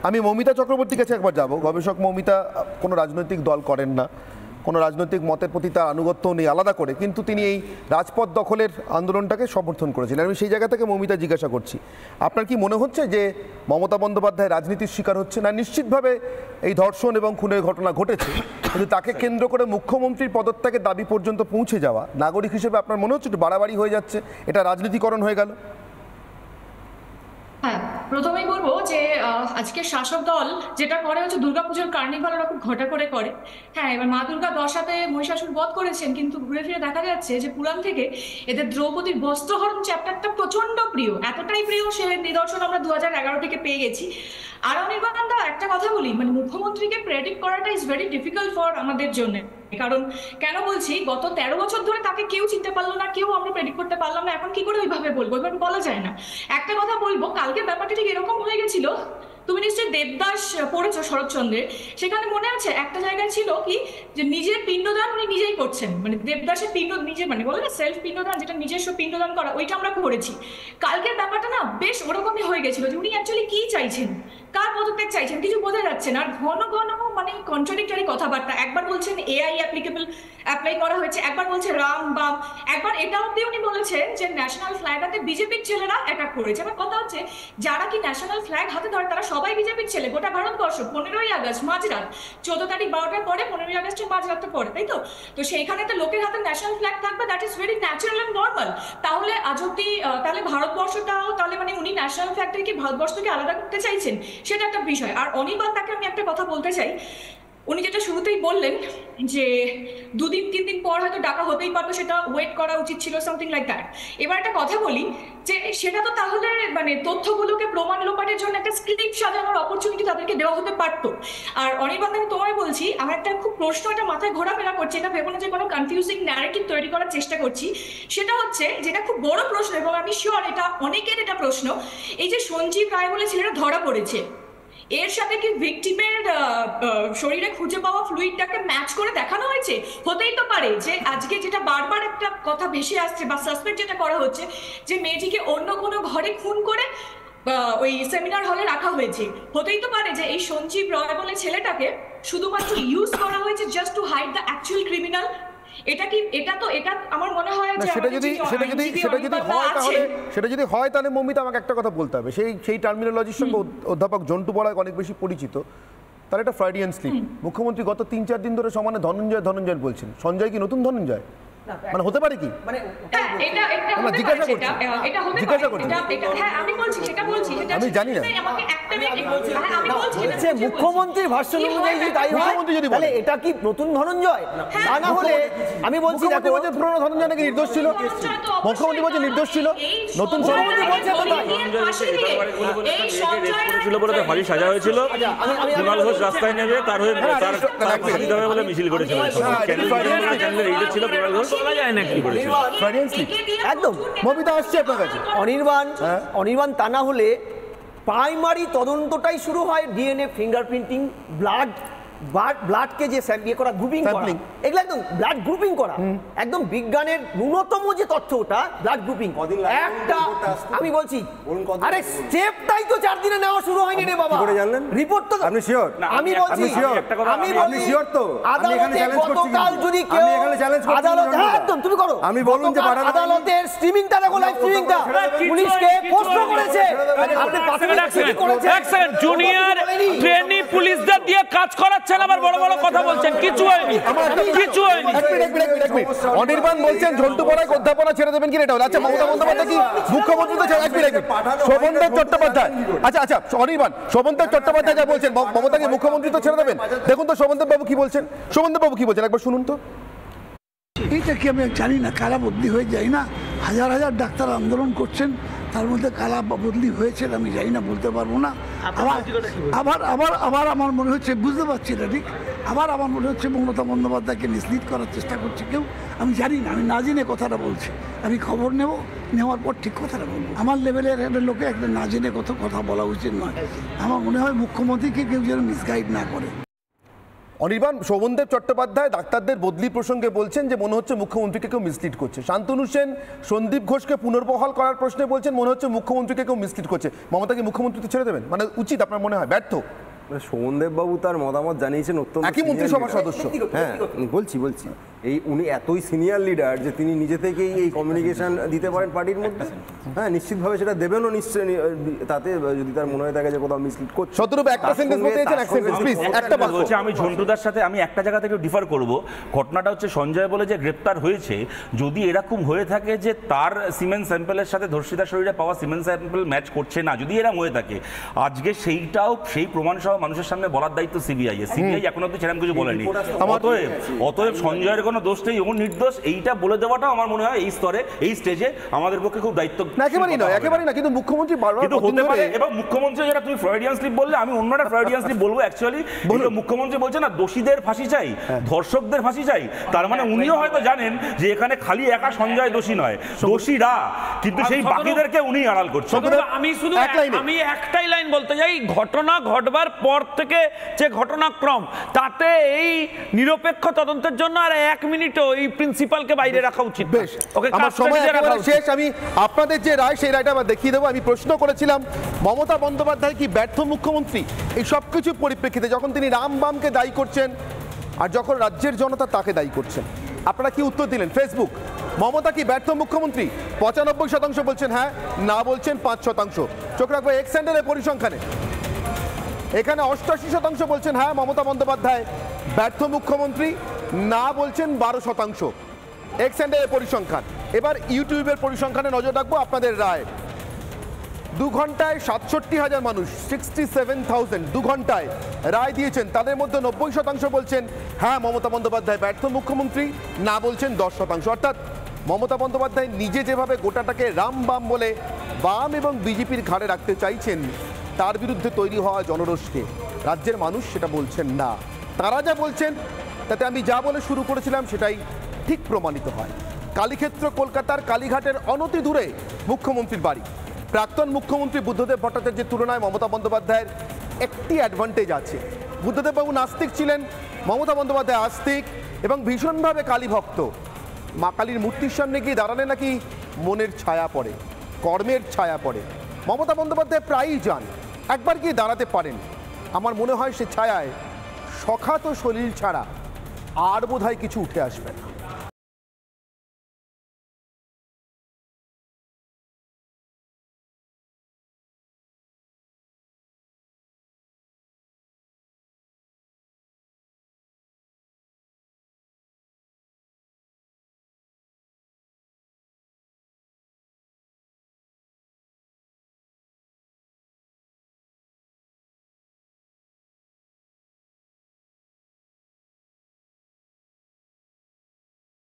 আমি মৌমিতা চক্রবর্তীর কাছে একবার যাব। গবেষক মৌমিতা কোনো রাজনৈতিক দল করেন না, কোনো রাজনৈতিক মতের প্রতি তার আনুগত্য নেই আলাদা করে, কিন্তু তিনি এই রাজপথ দখলের আন্দোলনটাকে সমর্থন করেছিলেন। আমি সেই জায়গা থেকে মৌমিতা জিজ্ঞাসা করছি, আপনার কি মনে হচ্ছে যে মমতা বন্দ্যোপাধ্যায় রাজনীতির শিকার হচ্ছে না? নিশ্চিতভাবে এই ধর্ষণ এবং খুনের ঘটনা ঘটেছে, কিন্তু তাকে কেন্দ্র করে মুখ্যমন্ত্রীর পদত্যাগের দাবি পর্যন্ত পৌঁছে যাওয়া নাগরিক হিসেবে আপনার মনে হচ্ছে একটু বাড়াবাড়ি হয়ে যাচ্ছে, এটা রাজনীতিকরণ হয়ে গেল? হ্যাঁ, প্রথমেই বলবো যে আজকে শাসক দল যেটা করে হচ্ছে দুর্গাপুজোর কার্নিভাল ওরা খুব ঘটা করে করে। হ্যাঁ, এবার মা দুর্গা দশাতে মহিষাসুর বধ করেছেন, কিন্তু ঘুরে ফিরে দেখা যাচ্ছে যে পুরাণ থেকে এদের দ্রৌপদীর বস্ত্রহরণ চ্যাপ্টারটা প্রচন্ড প্রিয়, এতটাই প্রিয় সে নিদর্শন আমরা 2011 থেকে পেয়ে গেছি। আর অনির্বাণ দা, একটা কথা বলি, মানে মুখ্যমন্ত্রীকে প্রেডিক্ট করাটা ইজ ভেরি ডিফিকাল্ট ফর আমাদের জন্য। কারণ কেন বলছি, গত 13 বছর ধরে তাকে কেউ চিনতে পারলো না, কেউ আমরা প্রেডিক্ট করতে পারলাম না, এখন কি করে ওইভাবে বলবো? এবার বলা যায় না। একটা কথা বলবো, কালকে ব্যাপারটা ঠিক এরকম হয়ে গেছিল, তুমি নিশ্চয়ই দেবদাস পড়েছো শরৎচন্দ্রের, সেখানে মনে আছে একটা জায়গায় ছিল কি যে নিজের পিণ্ডদান উনি নিজেই করছেন, মানে দেবদাসের পিণ্ড নিজে, মানে বলে না সেলফ পিণ্ডদান, যেটা নিজস্ব পিণ্ডদান করা, ওইটা আমরা করেছি। কালকের ব্যাপারটা না বেশ ওরকমই হয়ে গেছিল যে উনি অ্যাকচুয়ালি কি চাইছেন, কার পদত্যাগ চাইছেন, কিছু বোঝা যাচ্ছে না। আর ঘন ঘন মানে কন্ট্রাডিক্টরি কথাবার্তা, একবার বলছেন এআই অ্যাপ্লাই করা হয়েছে, একবার বলছে রাম বাম, একবার এটা অব্দি উনি বলেছেন যে ন্যাশনাল ফ্ল্যাগ হাতে বিজেপির ছেলেরা অ্যাটাক করেছে। আমার কথা হচ্ছে, যারা কি ন্যাশনাল ফ্ল্যাগ হাতে ধরে তারা সবাই বিজেপির ছেলে? গোটা ভারতবর্ষ 15ই আগস্ট মাঝরাত, 14 তারিখ 12টার পরে 15ই আগস্টের মাঝরাতটা পরে, তাই তো? তো সেইখানে তো লোকের হাতে ন্যাশনাল ফ্ল্যাগ থাকবে, that is very natural and normal. তাহলে আজ অব্দি তাহলে ভারতবর্ষটাও তাহলে মানে উনি ন্যাশনাল ফ্ল্যাগ থেকে ভারতবর্ষকে আলাদা করতে চাইছেন, সেটা একটা বিষয়। আর অনির্বাণ তাকে আমি একটা কথা বলতে চাই, উনি যেটা শুরুতেই বললেন যে 2-3 দিন পর হয়তো ডাকা হতেই পারতো, সেটা ওয়েট করা উচিত ছিল, সামথিং লাইক দ্যাট। এবার একটা কথা বলি যে সেটা তো তাহলে মানে তথ্যগুলোকে প্রমাণ লোপাটের জন্য একটা স্ক্রিপ্ট সাজানোর অপরচুনিটি তাদেরকে দেওয়া হতে পারতো। আর অনির্বাণ, আমি তোমায় বলছি, আমার একটা খুব প্রশ্ন, এটা মাথায় ঘোরাফেরা করছে, এটা ভেবো না যে কোনো কনফিউজিং ন্যারেটিভ তৈরি করার চেষ্টা করছি। সেটা হচ্ছে, যেটা খুব বড় প্রশ্ন এবং আমি শিওর এটা অনেকের এটা প্রশ্ন, এই যে সঞ্জীব রায় বলে ছেলেটা ধরা পড়েছে, এর সাথে কি ভিকটিমের শরীরে খুঁজে পাওয়া ফ্লুইডটাকে ম্যাচ করে দেখানো হয়েছে? হতেই তো পারে যে আজকে যেটা বারবার একটা কথা ভেসে আসছে বা সাসপেক্ট যেটা করা হচ্ছে, যে মেয়েটিকে অন্য কোনো ঘরে খুন করে ওই সেমিনার হলে রাখা হয়েছে। হতেই তো পারে যে এই সঞ্জীব রয় বলে ছেলেটাকে শুধুমাত্র ইউজ করা হয়েছে just to hide the actual criminal. এটা কি, এটা তো এটা আমার মনে হয় যে সেটা যদি হয় তাহলে মৌমিতা আমাকে একটা কথা বলতে হবে, সেই টার্মিনোলজির সঙ্গে অধ্যাপক জন্টু বড়াই অনেক বেশি পরিচিত, তার একটা ফ্রাইডিয়ান স্লিপ। মুখ্যমন্ত্রী গত 3-4 দিন ধরে সমানে ধনঞ্জয় ধনঞ্জয় বলছেন। সঞ্জয় কি নতুন ধনঞ্জয়? মানে হতে পারে কি? আমি জানি না। মুখ্যমন্ত্রীর ভাষণ অনুযায়ী তাই হয়, তাহলে এটা কি নতুন ধনঞ্জয়? তা না হলে আমি বলছি পুরনো ধনঞ্জয় নাকি নির্দোষ ছিল, মুখ্যমন্ত্রী বলছে নির্দোষ ছিল, নতুন সাজা হয়েছিল, বিমল ঘোষ রাস্তায় নেবে তার হয়ে বলে মিছিল করেছিল, অনির্বাণ। তা না হলে প্রাইমারি তদন্তটাই শুরু হয় ডিএনএ, ফিঙ্গারপ্রিন্টিং, ব্লাডকে যে করা, গ্রুপিং করা, এগুলো একদম ব্লাড গ্রুপিং করা, একদম বিজ্ঞানের ন্যূনতম যে তথ্য, ওটা ব্লাড গ্রুপিং। একটা আমি বলছি, আরে স্টেপটাই তো 4 দিনে নেওয়া শুরু হয়নি রে বাবা। রিপোর্ট তো আপনি শিওর? আমি বলছি আপনি শিওর তো? আমি এখানে চ্যালেঞ্জ করছি, গতকাল যদি কেউ আদালত, হ্যাঁ একদম তুমি করো, আমি বলুন যে আদালতের স্ট্রিমিংটা দেখো, লাইভ স্ট্রিমিংটা পুলিশকে প্রশ্ন করেছে, আপনি জুনিয়র ট্রেনি পুলিশদের দিয়ে কাজ করা আবার বড় বড় কথা বলছেন, কিছু হয়নি, কিছু হয়নি। অনির্বাণ বলছেন ঝন্টু বড়াই অধ্যাপনা ছেড়ে দেবেন কি? এটা আচ্ছা, মমতা বন্দ্যোপাধ্যায় কি মুখ্যমন্ত্রী তো শোভনদেব চট্টোপাধ্যায়, আচ্ছা অনির্বাণ, শোভনদেব চট্টোপাধ্যায় যা বলছেন, মমতাকে মুখ্যমন্ত্রী তো ছেড়ে দেবেন। দেখুন তো শোভনদেব বাবু কি বলছেন, শোভনদেব বাবু কি বলছেন, একবার শুনুন তো। এইটা কি আমি জানি না, কারা বদলি হয়ে যায় না, হাজার হাজার ডাক্তার আন্দোলন করছেন, তার মধ্যে কারা বদলি হয়েছে আমি জানি না, বলতে পারবো না। আবার আমার মনে হচ্ছে, বুঝতে পারছি না ঠিক, আবার আমার মনে হচ্ছে মমতা বন্দ্যোপাধ্যায়কে মিসলিড করার চেষ্টা করছে কেউ, আমি জানি না, আমি না জেনে কথাটা বলছি। আমি খবর নেওয়ার পর ঠিক কথাটা বলবো। আমার লেভেলের একটা লোকে একটা না জেনে কথা বলা উচিত নয়। আমার মনে হয় মুখ্যমন্ত্রীকে কেউ যেন মিসগাইড না করে। অনির্বাণ, শোভনদেব চট্টোপাধ্যায় ডাক্তারদের বদলি প্রসঙ্গে বলছেন যে মনে হচ্ছে মুখ্যমন্ত্রীকে কেউ মিসলিড করছে। শান্তনু সেন সন্দীপ ঘোষকে পুনর্বহাল করার প্রশ্নে বলছেন মনে হচ্ছে মুখ্যমন্ত্রীকে কেউ মিসলিড করছে। মমতাকে মুখ্যমন্ত্রীতে ছেড়ে দেবেন, মানে উচিত আপনার মনে হয়? ব্যর্থ? শোভনদেব বাবু তার মতামত জানিয়েছেন অত্যন্ত একই মন্ত্রিসভার সদস্য। হ্যাঁ বলছি উনি এতই সিনিয়র লিডার যে তিনি নিজে থেকেই এই কমিউনিকেশন দিতে পারেন পার্টির মধ্যে। হ্যাঁ নিশ্চিতভাবে সেটা দেবেনও নিশ্চয়ই, তাতে যদি তার মনে হয়ে থাকে যে কোথাও মিসলিড করছে। শতরূপ একটা সেন্টেন্স বলতে চাইছেন, এক সেন্টেন্স প্লিজ, একটা বাক্য। বলছি আমি ঝন্টুদার সাথে আমি একটা জায়গা থেকে ডিফার করব। ঘটনাটা হচ্ছে সঞ্জয় বলে যে গ্রেপ্তার হয়েছে, যদি এরকম হয়ে থাকে যে তার সিমেন্ট স্যাম্পেলের সাথে ধর্ষিতার শরীরে পাওয়া সিমেন্ট স্যাম্পেল ম্যাচ করছে না, যদি এরকম হয়ে থাকে আজকে সেইটাও সেই প্রমাণ সহ মানুষের সামনে বলার দায়িত্ব সিবিআই এর। সিবিআই এখন অব্দি সেরকম কিছু বলেনি। অতএব সঞ্জয়ের কোনো দোষ নেই, ও নির্দোষ, এইটা বলে দেওয়াটাও আমার মনে হয় এই স্তরে এই স্টেজে আমাদের পক্ষে খুব দায়িত্ব। একেবারেই না, কিন্তু মুখ্যমন্ত্রী বারবার হতে পারে। এবং মুখ্যমন্ত্রী যেটা তুমি ফ্রয়েডিয়ান স্লিপ বললে, আমি অন্যটা ফ্রয়েডিয়ান স্লিপ বলবো। অ্যাকচুয়ালি মুখ্যমন্ত্রী বলছে না দোষীদের ফাঁসি চাই, ধর্ষকদের ফাঁসি চাই, তার মানে উনিও হয়তো জানেন যে এখানে খালি একা সঞ্জয় দোষী নয়, দোষীরা, কিন্তু সেই বাকিদেরকে উনি আড়াল করছেন। আমি একটাই লাইন বলতে চাই, ঘটনা ঘটবার পর থেকে যে ঘটনাক্রম, তাতে এই নিরপেক্ষ তদন্তের জন্য আর 1 মিনিটও এই প্রিন্সিপালকে বাইরে রাখা উচিত। বেশ, আমার সময় একেবারে শেষ। আমি আপনাদের যে রায় সেই রায়টা আবার দেখিয়ে দেবো। আমি প্রশ্ন করেছিলাম মমতা বন্দ্যোপাধ্যায় কি ব্যর্থ মুখ্যমন্ত্রী এই সব কিছু পরিপ্রেক্ষিতে, যখন তিনি রামবামকে দায়ী করছেন আর যখন রাজ্যের জনতা তাকে দায়ী করছেন। আপনারা কি উত্তর দিলেন? ফেসবুক, মমতা কি ব্যর্থ মুখ্যমন্ত্রী? 95% বলছেন হ্যাঁ, না বলছেন 5%। চোখ রাখবো এক্স হ্যান্ডেলের পরিসংখ্যানে, এখানে 88% বলছেন হ্যাঁ মমতা বন্দ্যোপাধ্যায় ব্যর্থ মুখ্যমন্ত্রী, না বলছেন 12%। এক্স হ্যান্ডেলের পরিসংখ্যান। এবার ইউটিউবের পরিসংখ্যানে নজর রাখবো আপনাদের রায়। 2 ঘন্টায় 67,000 মানুষ, 67,000 2 ঘন্টায় রায় দিয়েছেন। তাদের মধ্যে 90% বলছেন হ্যাঁ মমতা বন্দ্যোপাধ্যায় ব্যর্থ মুখ্যমন্ত্রী, না বলছেন 10%। অর্থাৎ মমতা বন্দ্যোপাধ্যায় নিজে যেভাবে গোটাটাকে রাম বাম বলে বাম এবং বিজেপির ঘাড়ে রাখতে চাইছেন, তার বিরুদ্ধে তৈরি হওয়া জনরোষকে রাজ্যের মানুষ সেটা বলছেন না। তারা যা বলছেন তাতে আমি যা বলে শুরু করেছিলাম সেটাই ঠিক প্রমাণিত হয়। কালীক্ষেত্র কলকাতার কালীঘাটের অনতি দূরে মুখ্যমন্ত্রীর বাড়ি। প্রাক্তন মুখ্যমন্ত্রী বুদ্ধদেব ভট্টাচার্যের তুলনায় মমতা বন্দ্যোপাধ্যায়ের একটি অ্যাডভান্টেজ আছে। বুদ্ধদেববাবু নাস্তিক ছিলেন, মমতা বন্দ্যোপাধ্যায় আস্তিক এবং ভীষণভাবে কালী ভক্ত। মা কালীর মূর্তির সামনে গিয়ে দাঁড়ালে নাকি মনের ছায়া পড়ে, কর্মের ছায়া পড়ে। মমতা বন্দ্যোপাধ্যায় প্রায়ই যান, একবার গিয়ে দাঁড়াতে পারেন। আমার মনে হয় সে ছায়ায় সখাত শরীর ছাড়া আর বোধহয় কিছু উঠে আসবে না।